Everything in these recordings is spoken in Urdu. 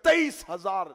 23,000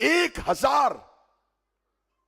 1,000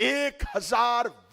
1,000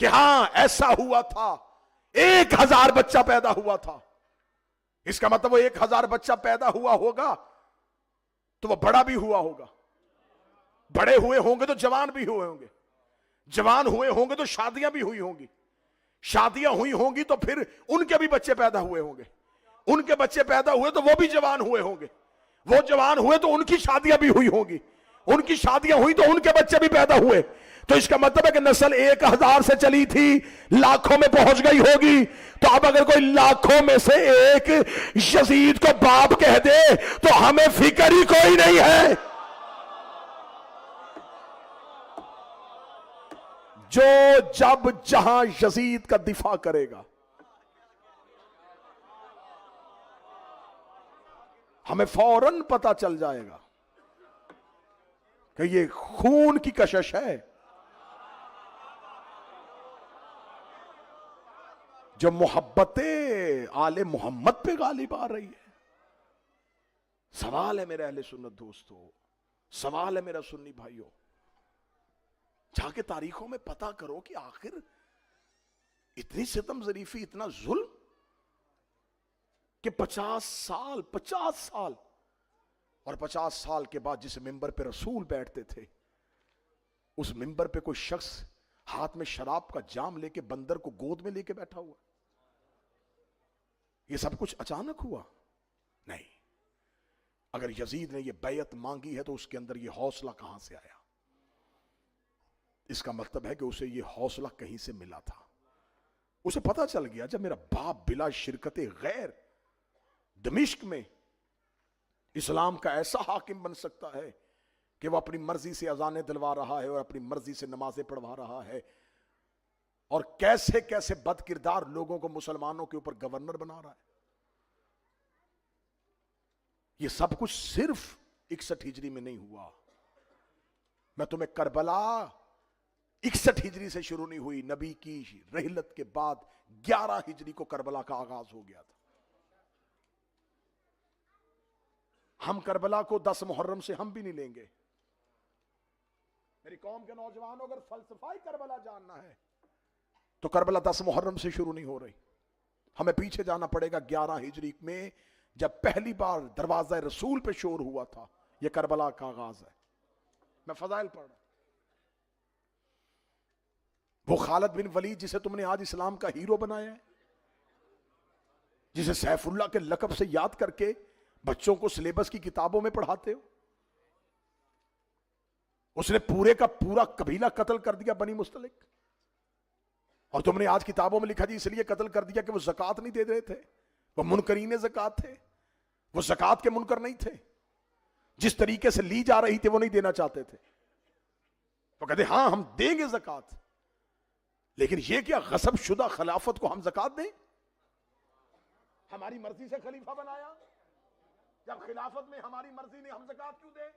کہ ہاں ایسا ہوا تھا 1000 بچہ پیدا ہوا تھا. اس کا مطلب وہ 1000 بچہ پیدا ہوا ہوگا تو وہ بڑا بھی ہوا ہوگا. بڑے ہوئے ہوں گے تو جوان بھی ہوئے ہوں گے. جوان ہوئے ہوں گے تو شادیاں بھی ہوئی ہوں گی. شادیاں ہوئی ہوں گی تو پھر ان کے بھی بچے پیدا ہوئے ہوں گے. ان کے بچے پیدا ہوئے تو وہ بھی جوان ہوئے ہوں گے. وہ جوان ہوئے تو ان کی شادیاں بھی ہوئی ہوں گی. ان کی شادیاں ہوئی تو ان کے بچے بھی پیدا ہوئے. تو اس کا مطلب ہے کہ نسل 1000 سے چلی تھی لاکھوں میں پہنچ گئی ہوگی. تو اب اگر کوئی لاکھوں میں سے ایک یزید کو باپ کہہ دے تو ہمیں فکر ہی کوئی نہیں ہے. جو جب جہاں یزید کا دفاع کرے گا ہمیں فوراً پتہ چل جائے گا کہ یہ خون کی کشش ہے. جو محبت آل محمد پہ غالب آ رہی ہے. سوال ہے میرے اہل سنت دوستو, سوال ہے میرا سنی بھائیو, جا کے تاریخوں میں پتہ کرو کہ آخر اتنی ستم ظریفی, اتنا ظلم کہ 50 سال اور 50 سال کے بعد جس ممبر پہ رسول بیٹھتے تھے اس ممبر پہ کوئی شخص ہاتھ میں شراب کا جام لے کے بندر کو گود میں لے کے بیٹھا ہوا. یہ سب کچھ اچانک ہوا نہیں. اگر یزید نے یہ بیعت مانگی ہے تو اس کے اندر یہ حوصلہ کہاں سے آیا؟ اس کا مطلب ہے کہ اسے یہ حوصلہ کہیں سے ملا تھا. اسے پتا چل گیا جب میرا باپ بلا شرکت غیر دمشق میں اسلام کا ایسا حاکم بن سکتا ہے کہ وہ اپنی مرضی سے اذانیں دلوا رہا ہے اور اپنی مرضی سے نمازیں پڑھوا رہا ہے, اور کیسے کیسے بد کردار لوگوں کو مسلمانوں کے اوپر گورنر بنا رہا ہے. یہ سب کچھ صرف 61 ہجری میں نہیں ہوا. میں تمہیں کربلا 61 ہجری سے شروع نہیں ہوئی, نبی کی رحلت کے بعد 11 ہجری کو کربلا کا آغاز ہو گیا تھا. ہم کربلا کو 10 محرم سے ہم بھی نہیں لیں گے. میری قوم کے نوجوانوں اگر فلسفہ کربلا جاننا ہے تو کربلا 10 محرم سے شروع نہیں ہو رہی. ہمیں پیچھے جانا پڑے گا 11 ہجری میں جب پہلی بار دروازہ رسول پہ شور ہوا تھا. یہ کربلا کا آغاز ہے. میں فضائل پڑھ رہا ہوں. وہ خالد بن ولید جسے تم نے آج اسلام کا ہیرو بنایا ہے, جسے سیف اللہ کے لقب سے یاد کر کے بچوں کو سلیبس کی کتابوں میں پڑھاتے ہو, اس نے پورے کا پورا قبیلہ قتل کر دیا بنی مستلق, اور تم نے آج کتابوں میں لکھا جی اس لیے قتل کر دیا کہ وہ زکوٰۃ نہیں دے رہے تھے, وہ منکرین زکوٰۃ تھے, وہ زکوٰۃ کے منکر نہیں تھے, جس طریقے سے لی جا رہی تھی وہ نہیں دینا چاہتے تھے. وہ کہتے ہاں ہم دیں گے زکوٰۃ, لیکن یہ کیا غصب شدہ خلافت کو ہم زکوٰۃ دیں؟ ہماری مرضی سے خلیفہ بنایا, جب خلافت میں ہماری مرضی نہیں ہم زکوٰۃ کیوں دیں؟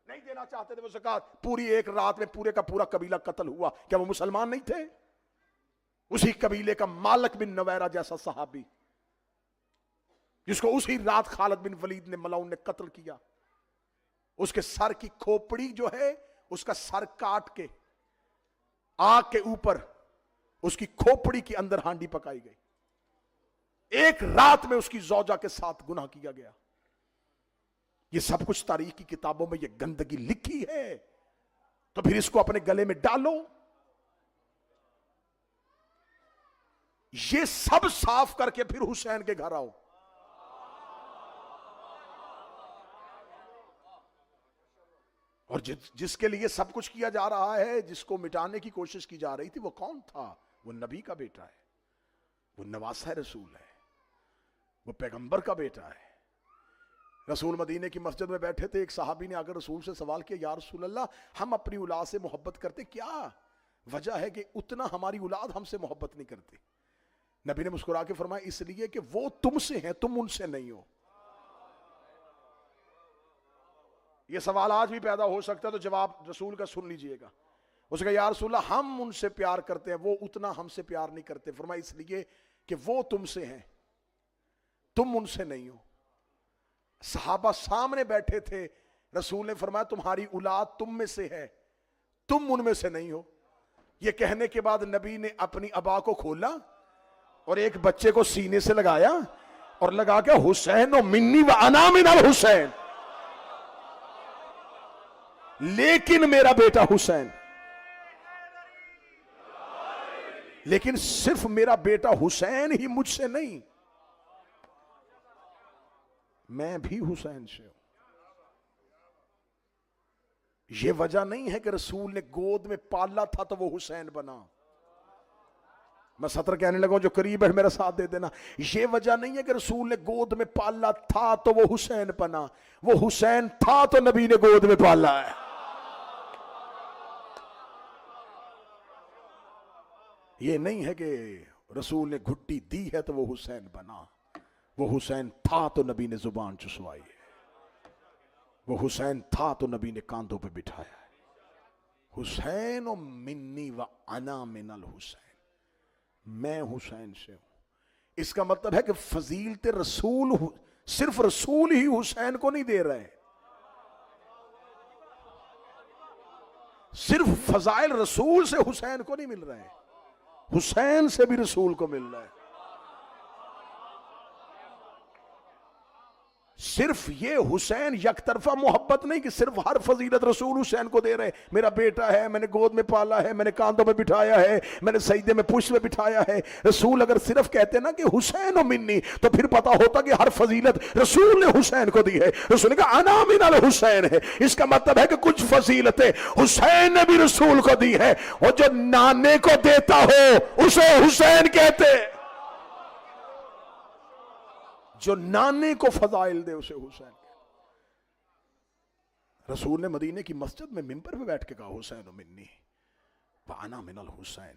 نہیں دینا چاہتے تھے وہ زکوٰۃ. پوری ایک رات میں پورے کا پورا قبیلہ قتل ہوا. کیا وہ مسلمان نہیں تھے؟ اسی قبیلے کا مالک بن نویرہ جیسا صحابی جس کو اسی رات خالد بن ولید نے ملاؤن نے قتل کیا, اس کے سر کی کھوپڑی جو ہے اس کا سر کاٹ کے آگ کے اوپر اس کی کھوپڑی کے اندر ہانڈی پکائی گئی. ایک رات میں اس کی زوجہ کے ساتھ گناہ کیا گیا. یہ سب کچھ تاریخ کی کتابوں میں یہ گندگی لکھی ہے, تو پھر اس کو اپنے گلے میں ڈالو. یہ سب صاف کر کے پھر حسین کے گھر آؤ. اور جس کے لیے سب کچھ کیا جا رہا ہے, جس کو مٹانے کی کوشش کی جا رہی تھی, وہ کون تھا؟ وہ نبی کا بیٹا ہے, وہ نواسہ رسول ہے, وہ پیغمبر کا بیٹا ہے. رسول مدینے کی مسجد میں بیٹھے تھے, ایک صحابی نے آ کر رسول سے سوال کیا, یا رسول اللہ ہم اپنی اولاد سے محبت کرتے, کیا وجہ ہے کہ اتنا ہماری اولاد ہم سے محبت نہیں کرتی؟ نبی نے مسکرا کے فرمایا, اس لیے کہ وہ تم سے ہیں, تم ان سے نہیں ہو. یہ سوال آج بھی پیدا ہو سکتا ہے, تو جواب رسول کا سن لیجئے گا. اس نے کہا یا رسول اللہ ہم ان سے پیار کرتے ہیں, وہ اتنا ہم سے پیار نہیں کرتے. فرمایا اس لیے کہ وہ تم سے ہیں, تم ان سے نہیں ہو. صحابہ سامنے بیٹھے تھے, رسول نے فرمایا تمہاری اولاد تم میں سے ہے, تم ان میں سے نہیں ہو. یہ کہنے کے بعد نبی نے اپنی ابا کو کھولا اور ایک بچے کو سینے سے لگایا اور لگا کے حسین و منی و انا من الحسین، لیکن میرا بیٹا حسین، لیکن صرف میرا بیٹا حسین ہی مجھ سے نہیں، میں بھی حسین سے ہوں۔ یہ وجہ نہیں ہے کہ رسول نے گود میں پالا تھا تو وہ حسین بنا۔ میں سطر کہنے لگا جو قریب ہے میرا ساتھ دے دینا۔ یہ وجہ نہیں ہے کہ رسول نے گود میں پالا تھا تو وہ حسین بنا، وہ حسین تھا تو نبی نے گود میں پالا ہے۔ یہ نہیں ہے کہ رسول نے گھٹی دی ہے تو وہ حسین بنا، وہ حسین تھا تو نبی نے زبان چسوائی ہے، وہ حسین تھا تو نبی نے کاندھوں پہ بٹھایا ہے۔ حسین و منی و انا من الحسین، میں حسین سے ہوں۔ اس کا مطلب ہے کہ فضیلت رسول صرف رسول ہی حسین کو نہیں دے رہے، صرف فضائل رسول سے حسین کو نہیں مل رہے، حسین سے بھی رسول کو مل رہا ہے۔ صرف یہ حسین یک طرفہ محبت نہیں کہ صرف ہر فضیلت رسول حسین کو دے رہے، میرا بیٹا ہے، میں نے گود میں پالا ہے، میں نے کاندھوں میں بٹھایا ہے، میں نے سجدے میں پشت میں بٹھایا ہے۔ رسول اگر صرف کہتے نا کہ حسین و منی تو پھر پتا ہوتا کہ ہر فضیلت رسول نے حسین کو دی ہے۔ رسول نے کہا انا من الحسین ہے، اس کا مطلب ہے کہ کچھ فضیلتیں حسین نے بھی رسول کو دی ہے، اور جو نانے کو دیتا ہو اسے حسین کہتے، جو نانے کو فضائل دے اسے حسین کہتے۔ رسول نے مدینے کی مسجد میں منبر پہ بیٹھ کے کہا حسین و منی وانا من الحسین۔